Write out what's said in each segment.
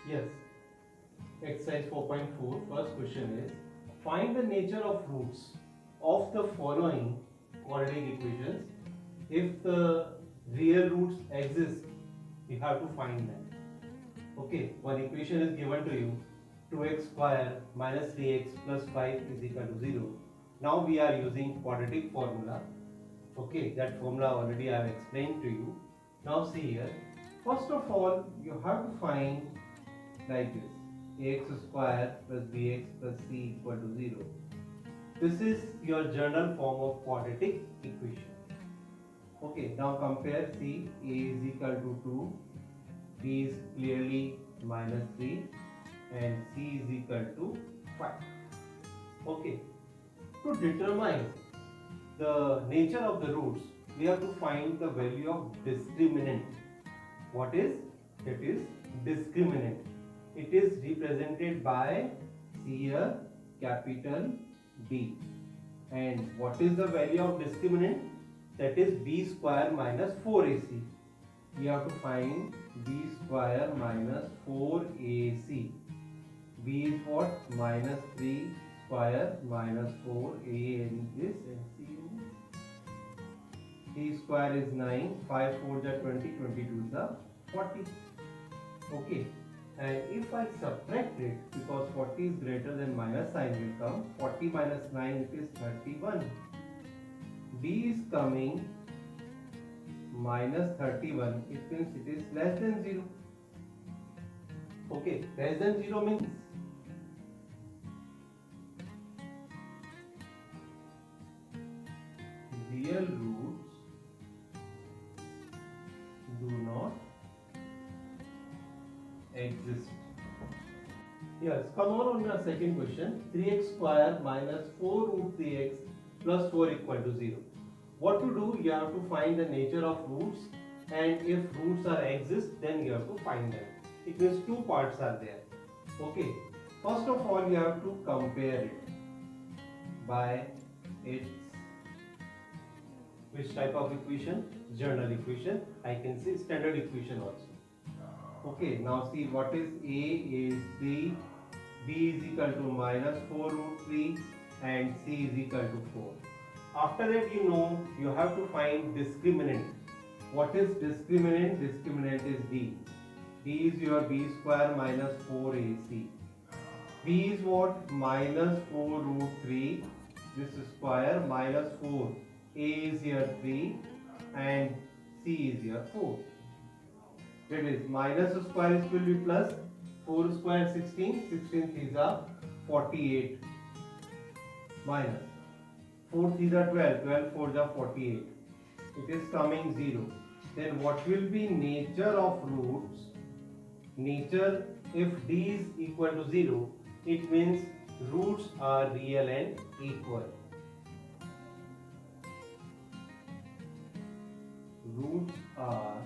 Yes, exercise 4.4, first question is find the nature of roots of the following quadratic equations. If the real roots exist, you have to find them. Okay, one equation is given to you, 2x square minus 3x plus 5 is equal to 0. Now we are using quadratic formula. Okay, that formula already I have explained to you. Now see here, first of all you have to find like this, ax square plus bx plus c equal to 0. This is your general form of quadratic equation. Okay, now compare, see, a is equal to 2, b is clearly minus 3 and c is equal to 5. Okay, to determine the nature of the roots, we have to find the value of discriminant. What is? It is discriminant. It is represented by here capital D. And what is the value of discriminant? That is b square minus 4ac. We have to find b square minus 4ac. b is what? Minus 3 square minus 4a in this and c in this. C square is 9, 5 4 is 20, 22 is 40. Okay, and if I subtract it, because 40 is greater than minus sign will come, 40 minus 9 it is 31. B is coming minus 31, it means it is less than 0. Okay, less than 0 means real roots do not exist. Yes, come on the second question. 3x square minus 4 root 3x plus 4 equal to 0. What to do? You have to find the nature of roots, and if roots are exist, then you have to find them. It means two parts are there. Okay. First of all, you have to compare it by its which type of equation? General equation. I can say standard equation also. Okay, now see what is A is 3, B is equal to minus 4 root 3 and C is equal to 4. After that you have to find discriminant. What is discriminant? Discriminant is D. D is your B square minus 4AC. B is what? Minus 4 root 3, this square minus 4. A is here 3 and C is here 4. That is minus square is will be plus 4 square 16, 16 is 48 minus 4 is 12, 12 4 is 48. It is coming 0. Then what will be nature of roots? Nature, if D is equal to 0, it means roots are real and equal. Roots are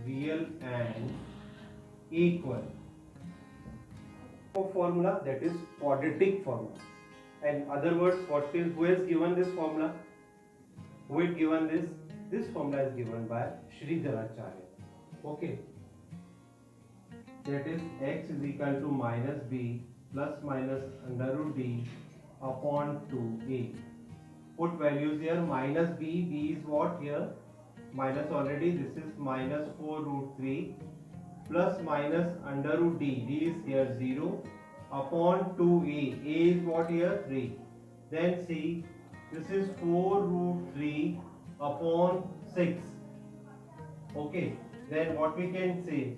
real and equal. Formula, that is quadratic formula. And other words, who has given this formula? Who has given this? This formula is given by Sridharacharya. Okay. That is x is equal to minus b plus minus under root d upon 2a. Put values here, minus b is what here? Minus already, this is minus 4 root 3 plus minus under root d is here 0 upon 2a. A is what here? 3. Then see, this is 4 root 3 upon 6. Okay, then what we can say?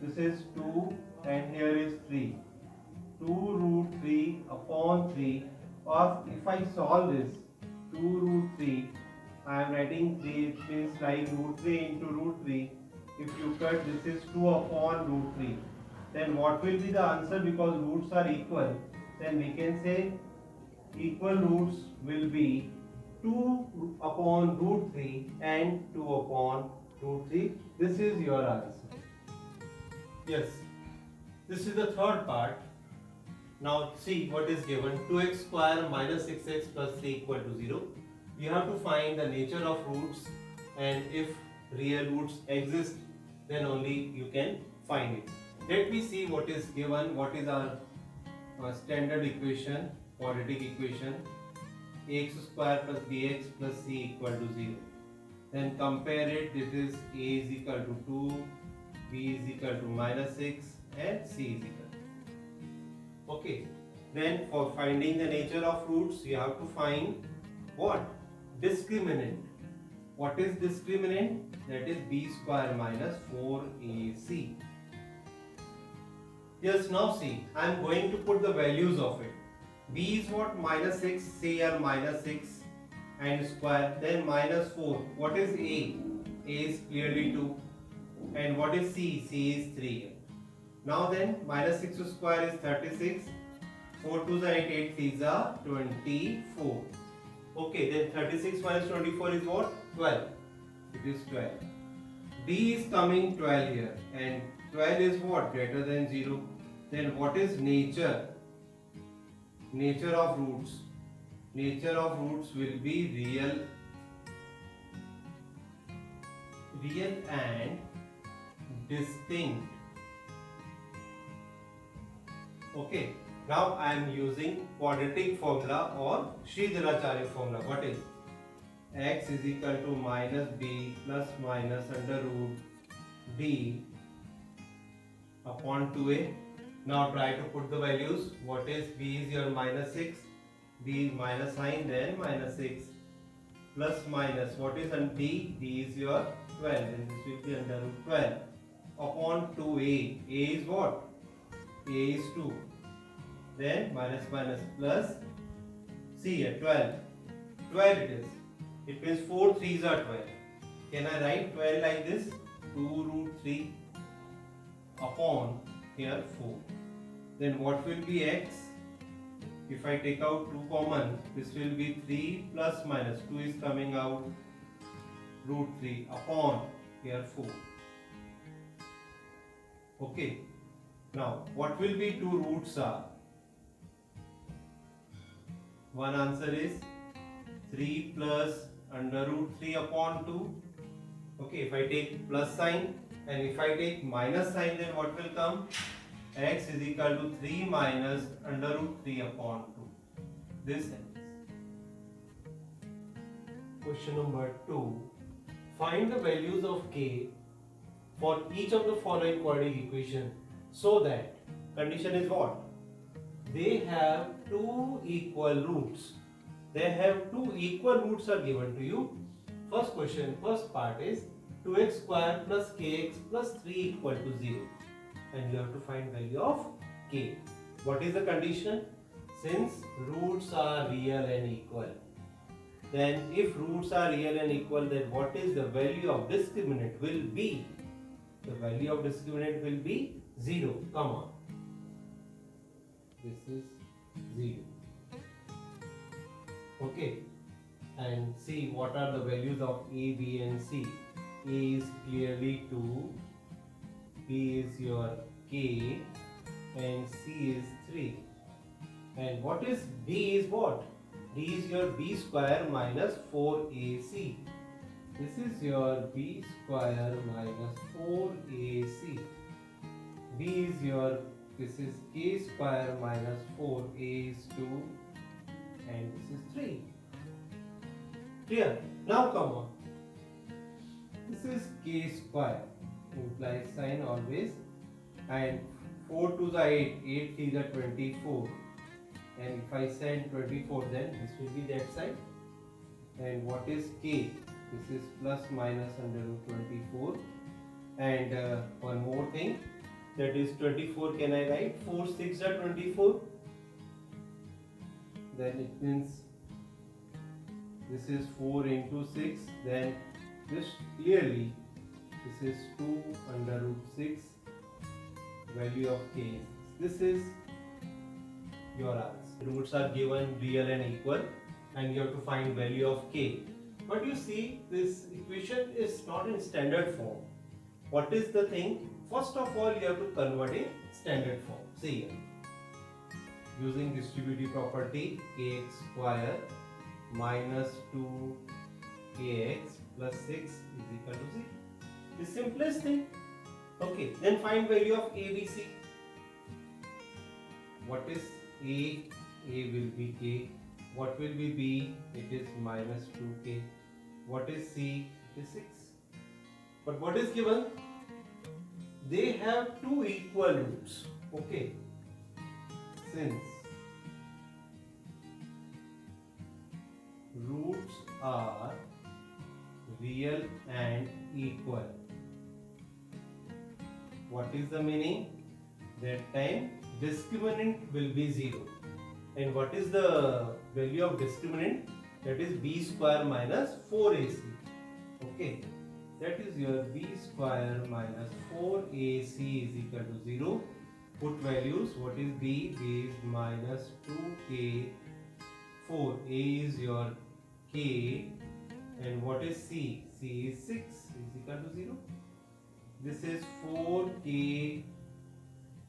This is 2 and here is 3. 2 root 3 upon 3. Or if I solve this, 2 root 3, I am writing 3, it means like root 3 into root 3. If you cut, this is 2 upon root 3. Then what will be the answer? Because roots are equal, then we can say equal roots will be 2 upon root 3 and 2 upon root 3. This is your answer. Yes, this is the third part. Now see what is given, 2x square minus 6x plus 3 equal to 0. You have to find the nature of roots, and if real roots exist, then only you can find it. Let me see what is given, what is our standard equation, quadratic equation. Ax square plus bx plus c equal to 0. Then compare it. This is a is equal to 2, b is equal to minus 6 and c is equal to. Okay. Then for finding the nature of roots, you have to find what? Discriminant. What is discriminant? That is b square minus 4ac. Yes, now see, I am going to put the values of it. B is what? Minus 6, say here minus 6 and square, then minus 4. What is A? A is clearly 2. And what is C? C is 3. Now then, minus 6 square is 36. 4 2s are 8, 8 3s are 24. Okay, then 36 minus 24 is what? 12. It is 12. D is coming 12 here, and 12 is what? Greater than 0. Then what is nature? Nature of roots. Nature of roots will be real and distinct. Okay. Now I am using quadratic formula or Sridharacharya formula. What is? X is equal to minus b plus minus under root d upon 2a. Now try to put the values. What is b is your minus 6, b is minus sign, then minus 6 plus minus. What is on d? D is your 12, and this will be under root 12 upon 2a. A is what? A is 2. Then minus minus plus c here 12. 12 it is. It means 4 3s are 12. Can I write 12 like this? 2 root 3 upon here 4. Then what will be x? If I take out 2 common, this will be 3 plus minus 2 is coming out, root 3 upon here 4. Okay. Now what will be 2 roots are? One answer is 3 plus under root 3 upon 2. Okay, if I take plus sign and if I take minus sign, then what will come? X is equal to 3 minus under root 3 upon 2. This ends. Question number 2. Find the values of k for each of the following quadratic equation so that condition is what? They have 2 equal roots. They have 2 equal roots are given to you. First question, first part is 2x square plus kx plus 3 equal to 0. And you have to find value of k. What is the condition? Since roots are real and equal, then if roots are real and equal, then what is the value of discriminant will be? The value of discriminant will be 0, comma. This is 0. Okay. And see what are the values of A, B and C. A is clearly 2, B is your k, and C is 3. And what is D is what? D is your b square minus 4ac. This is your b square minus 4ac. B is your, this is k square minus 4a is 2 and this is 3. Clear? Now come on. This is k square, implies sign always, and 4 2s are 8, 8 3s are 24, and if I send 24 then this will be that side. And what is k? This is plus minus under root 24. And one more thing, that is 24, can I write 4 6 are 24? Then it means this is 4 into 6, then this clearly this is 2 under root 6, value of k. This is your answer. Roots are given real and equal and you have to find value of k. But you see, this equation is not in standard form. What is the thing? First of all, you have to convert in standard form. See here. Using distributive property, kx square minus 2kx plus 6 is equal to 0. The simplest thing. Okay, then find value of A, B, C. What is A? A will be K. What will be B? It is minus 2K. What is C? It is 6. But what is given? They have two equal roots. Okay. Since roots are real and equal, what is the meaning? That time discriminant will be 0. And what is the value of discriminant? That is b square minus 4ac. Okay, that is your b square minus 4ac is equal to 0. Put values. What is b? B is minus 2k. 4a is your k. And what is c? C is 6 is equal to 0. This is 4k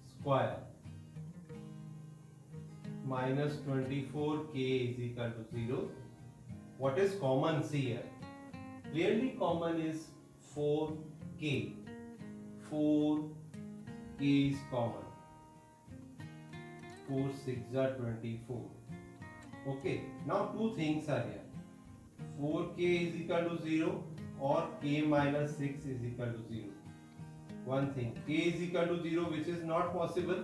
square minus 24k is equal to 0. What is common C here? Clearly common is 4k. 4k is common. 4 6 are 24. Okay, now two things are here. 4k is equal to 0 or k minus 6 is equal to 0. One thing, k is equal to 0, which is not possible.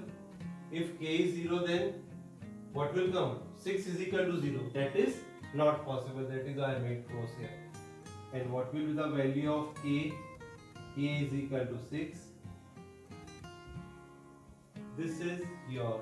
If k is 0, then what will come? 6 is equal to 0. That is not possible. That is why I made cross here. And what will be the value of k? K is equal to 6. This is your